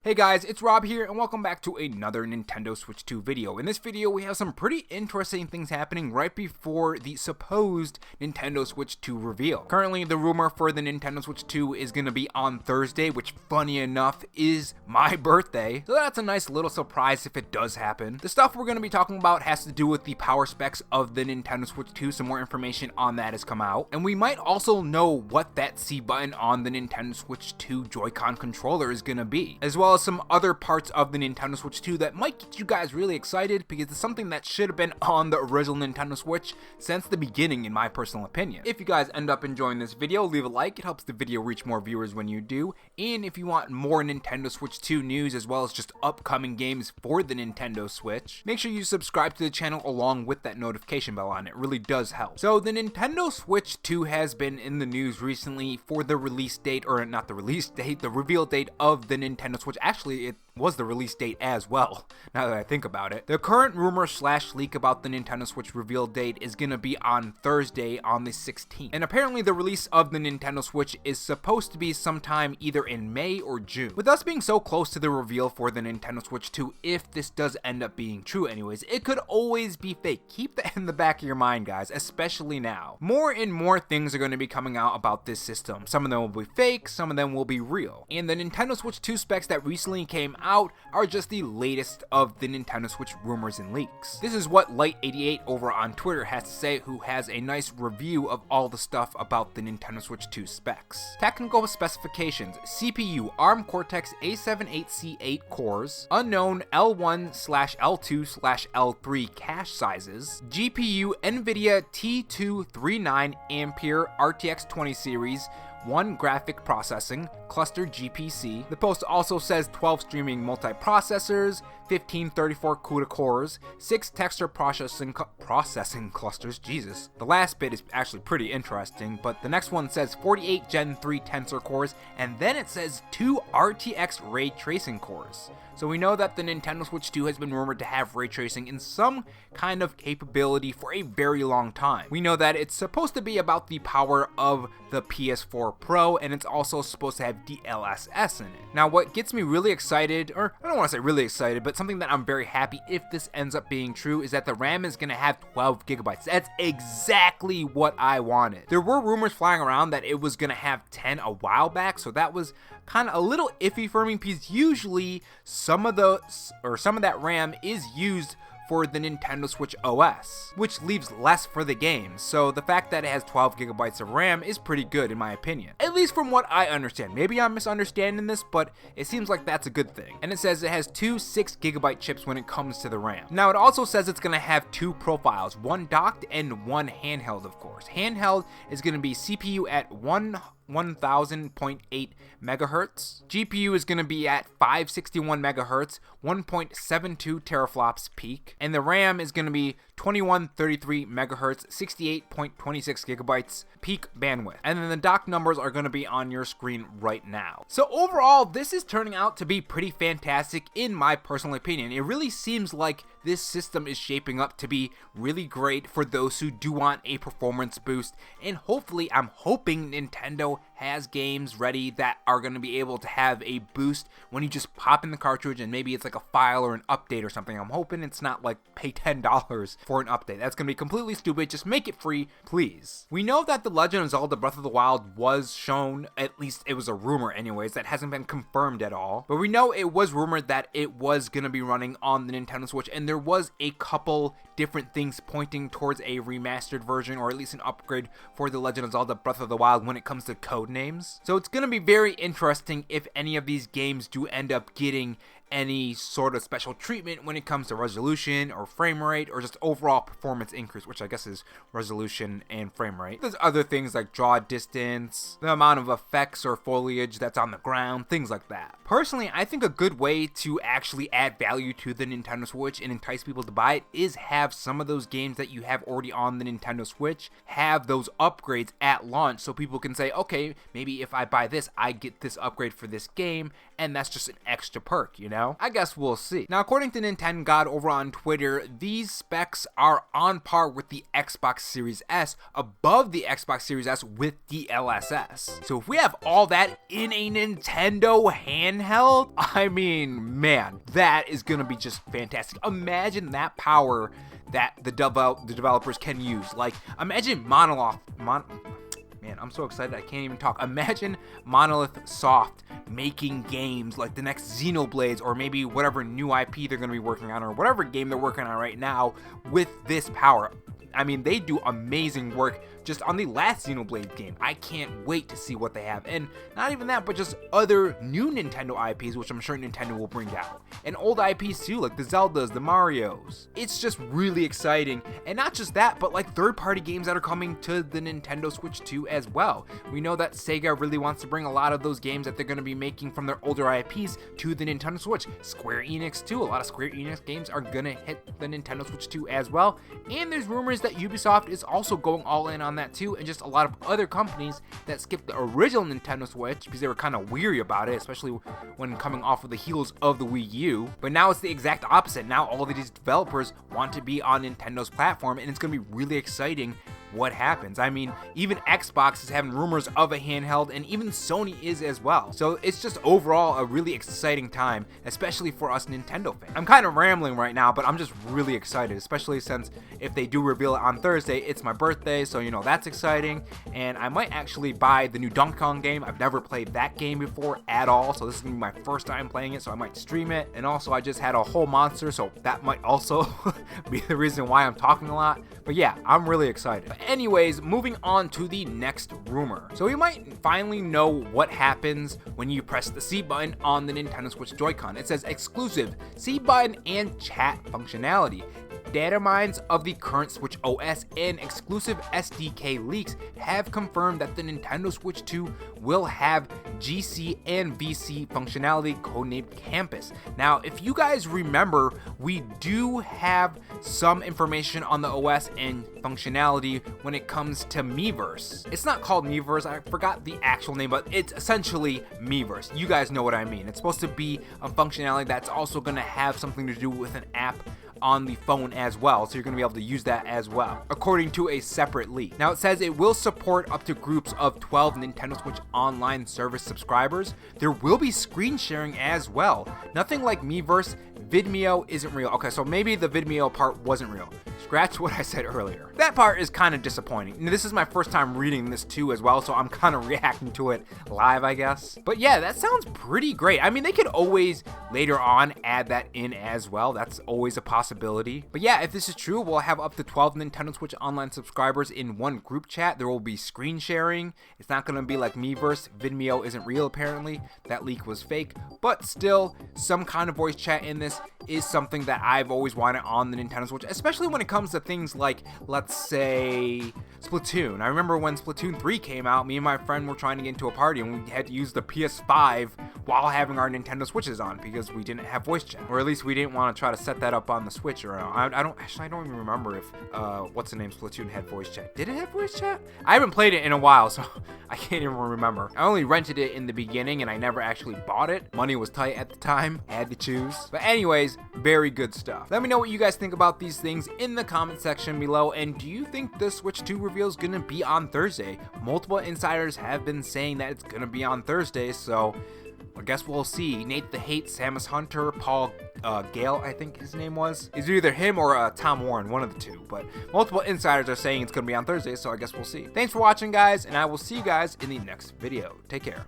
Hey guys, it's Rob here and welcome back to another Nintendo Switch 2 video. In this video, we have some pretty interesting things happening right before the supposed Nintendo Switch 2 reveal. Currently, the rumor for the Nintendo Switch 2 is going to be on Thursday, which funny enough is my birthday. So that's a nice little surprise if it does happen. The stuff we're going to be talking about has to do with the power specs of the Nintendo Switch 2. Some more information on that has come out. And we might also know what that C button on the Nintendo Switch 2 Joy-Con controller is going to be, as well as some other parts of the Nintendo Switch 2 that might get you guys really excited because it's something that should have been on the original Nintendo Switch since the beginning, in my personal opinion. If you guys end up enjoying this video, leave a like. It helps the video reach more viewers when you do. And if you want more Nintendo Switch 2 news as well as just upcoming games for the Nintendo Switch, make sure you subscribe to the channel along with that notification bell on. It really does help. So the Nintendo Switch 2 has been in the news recently for the release date, or not the release date, the reveal date of the Nintendo Switch. Actually, it was the release date as well, now that I think about it. The current rumor / leak about the Nintendo Switch reveal date is gonna be on Thursday on the 16th. And apparently the release of the Nintendo Switch is supposed to be sometime either in May or June. With us being so close to the reveal for the Nintendo Switch 2, if this does end up being true anyways, it could always be fake. Keep that in the back of your mind, guys, especially now. More and more things are going to be coming out about this system. Some of them will be fake, some of them will be real. And the Nintendo Switch 2 specs that recently came out are just the latest of the Nintendo Switch rumors and leaks. This is what Lite88 over on Twitter has to say, who has a nice review of all the stuff about the Nintendo Switch 2 specs. Technical specifications: CPU ARM Cortex A78C8 cores, unknown L1/L2/L3 cache sizes, GPU NVIDIA T239 Ampere RTX 20 series, 1 graphic processing, cluster GPC. The post also says 12 streaming multiprocessors, 15 34 CUDA cores, 6 texture processing clusters, Jesus. The last bit is actually pretty interesting, but the next one says 48 Gen 3 tensor cores, and then it says 2 RTX ray tracing cores. So we know that the Nintendo Switch 2 has been rumored to have ray tracing in some kind of capability for a very long time. We know that it's supposed to be about the power of the PS4 Pro, and it's also supposed to have DLSS in it. Now, what gets me really excited, or I don't want to say really excited, but something that I'm very happy if this ends up being true, is that the RAM is going to have 12 gigabytes. That's exactly what I wanted. There were rumors flying around that it was going to have 10 a while back, so that was kind of a little iffy for me because usually some of that RAM is used for the Nintendo Switch OS, which leaves less for the game. So the fact that it has 12 gigabytes of RAM is pretty good in my opinion, at least from what I understand. Maybe I'm misunderstanding this, but it seems like that's a good thing. And it says it has 2 6 gigabyte chips when it comes to the RAM. Now it also says it's going to have 2 profiles, one docked and one handheld, of course. Handheld is going to be CPU at 1000.8 megahertz. GPU is going to be at 561 megahertz, 1.72 teraflops peak, and the RAM is going to be 2133 megahertz, 68.26 gigabytes peak bandwidth. And then the dock numbers are going to be on your screen right now. So overall, this is turning out to be pretty fantastic in my personal opinion. It really seems like this system is shaping up to be really great for those who do want a performance boost, and hopefully, I'm hoping Nintendo has games ready that are going to be able to have a boost when you just pop in the cartridge and maybe it's like a file or an update or something. I'm hoping it's not like pay $10 for an update. That's going to be completely stupid. Just make it free, please. We know that The Legend of Zelda Breath of the Wild was shown, at least it was a rumor anyways, that hasn't been confirmed at all. But we know it was rumored that it was going to be running on the Nintendo Switch, and there was a couple different things pointing towards a remastered version, or at least an upgrade for The Legend of Zelda Breath of the Wild when it comes to code names. So it's going to be very interesting if any of these games do end up getting any sort of special treatment when it comes to resolution or frame rate or just overall performance increase, which I guess is resolution and frame rate. There's other things like draw distance, the amount of effects or foliage that's on the ground, things like that. Personally, I think a good way to actually add value to the Nintendo Switch and entice people to buy it is have some of those games that you have already on the Nintendo Switch have those upgrades at launch, so people can say, okay, maybe if I buy this, I get this upgrade for this game, and that's just an extra perk, you know? know? I guess we'll see. Now, according to Nintendo God over on Twitter, these specs are on par with the Xbox Series S, above the Xbox Series S with the LSS. So if we have all that in a Nintendo handheld, I mean, man, that is gonna be just fantastic. Imagine that power that the developers can use. Like, imagine Man, I'm so excited I can't even talk. Imagine Monolith Soft making games like the next Xenoblades, or maybe whatever new IP they're going to be working on, or whatever game they're working on right now with this power. I mean, they do amazing work just on the last Xenoblade game. I can't wait to see what they have. And not even that, but just other new Nintendo IPs, which I'm sure Nintendo will bring out. And old IPs too, like the Zeldas, the Marios. It's just really exciting. And not just that, but like third-party games that are coming to the Nintendo Switch 2 as well. We know that Sega really wants to bring a lot of those games that they're going to be making from their older IPs to the Nintendo Switch. Square Enix too. A lot of Square Enix games are going to hit the Nintendo Switch 2 as well. And there's rumors that Ubisoft is also going all in on that too, and just a lot of other companies that skipped the original Nintendo Switch because they were kind of weary about it, especially when coming off of the heels of the Wii U. But now it's the exact opposite. Now all of these developers want to be on Nintendo's platform, and it's going to be really exciting what happens. I mean, even Xbox is having rumors of a handheld, and even Sony is as well. So it's just overall a really exciting time, especially for us Nintendo fans. I'm kind of rambling right now, but I'm just really excited, especially since if they do reveal it on Thursday, it's my birthday, so you know, that's exciting. And I might actually buy the new Donkey Kong game. I've never played that game before at all, so this is gonna be my first time playing it, so I might stream it. And also, I just had a whole monster, so that might also be the reason why I'm talking a lot. But yeah, I'm really excited. But anyways, moving on to the next rumor. So we might finally know what happens when you press the C button on the Nintendo Switch Joy-Con. It says exclusive C button and chat functionality. Data mines of the current Switch OS and exclusive SDK leaks have confirmed that the Nintendo Switch 2 will have GC and VC functionality, codenamed Campus. Now, if you guys remember, we do have some information on the OS and functionality when it comes to Miiverse. It's not called Miiverse, I forgot the actual name, but it's essentially Miiverse. You guys know what I mean. It's supposed to be a functionality that's also going to have something to do with an app on the phone as well, so you're going to be able to use that as well, according to a separate leak. Now, it says it will support up to groups of 12 Nintendo Switch Online service subscribers. There will be screen sharing as well. Nothing like Miiverse. Vidmeo isn't real. Okay, so maybe the Vidmeo part wasn't real. Scratch what I said earlier. That part is kind of disappointing. And this is my first time reading this too as well, so I'm kind of reacting to it live, I guess. But yeah, that sounds pretty great. I mean, they could always later on add that in as well. That's always a possibility. But yeah, if this is true, we'll have up to 12 Nintendo Switch Online subscribers in one group chat. There will be screen sharing. It's not going to be like Miiverse. Vidmeo isn't real, apparently. That leak was fake. But still, some kind of voice chat in this is something that I've always wanted on the Nintendo Switch, especially when it comes to things like, let's say, Splatoon. I remember when Splatoon 3 came out, me and my friend were trying to get into a party and we had to use the PS5 while having our Nintendo Switches on because we didn't have voice chat, or at least we didn't want to try to set that up on the Switch. Or I don't even remember if what's the name, Splatoon had voice chat. Did it have voice chat? I haven't played it in a while, so I can't even remember. I only rented it in the beginning and I never actually bought it. Money was tight at the time, I had to choose. But anyways, very good stuff. Let me know what you guys think about these things in the comment section below, and do you think the Switch 2 reveal is going to be on Thursday? Multiple insiders have been saying that it's going to be on Thursday, so I guess we'll see. Nate the Hate, Samus Hunter, Paul Gale, I think his name was. It's either him or Tom Warren, one of the two, but multiple insiders are saying it's going to be on Thursday, so I guess we'll see. Thanks for watching, guys, and I will see you guys in the next video. Take care.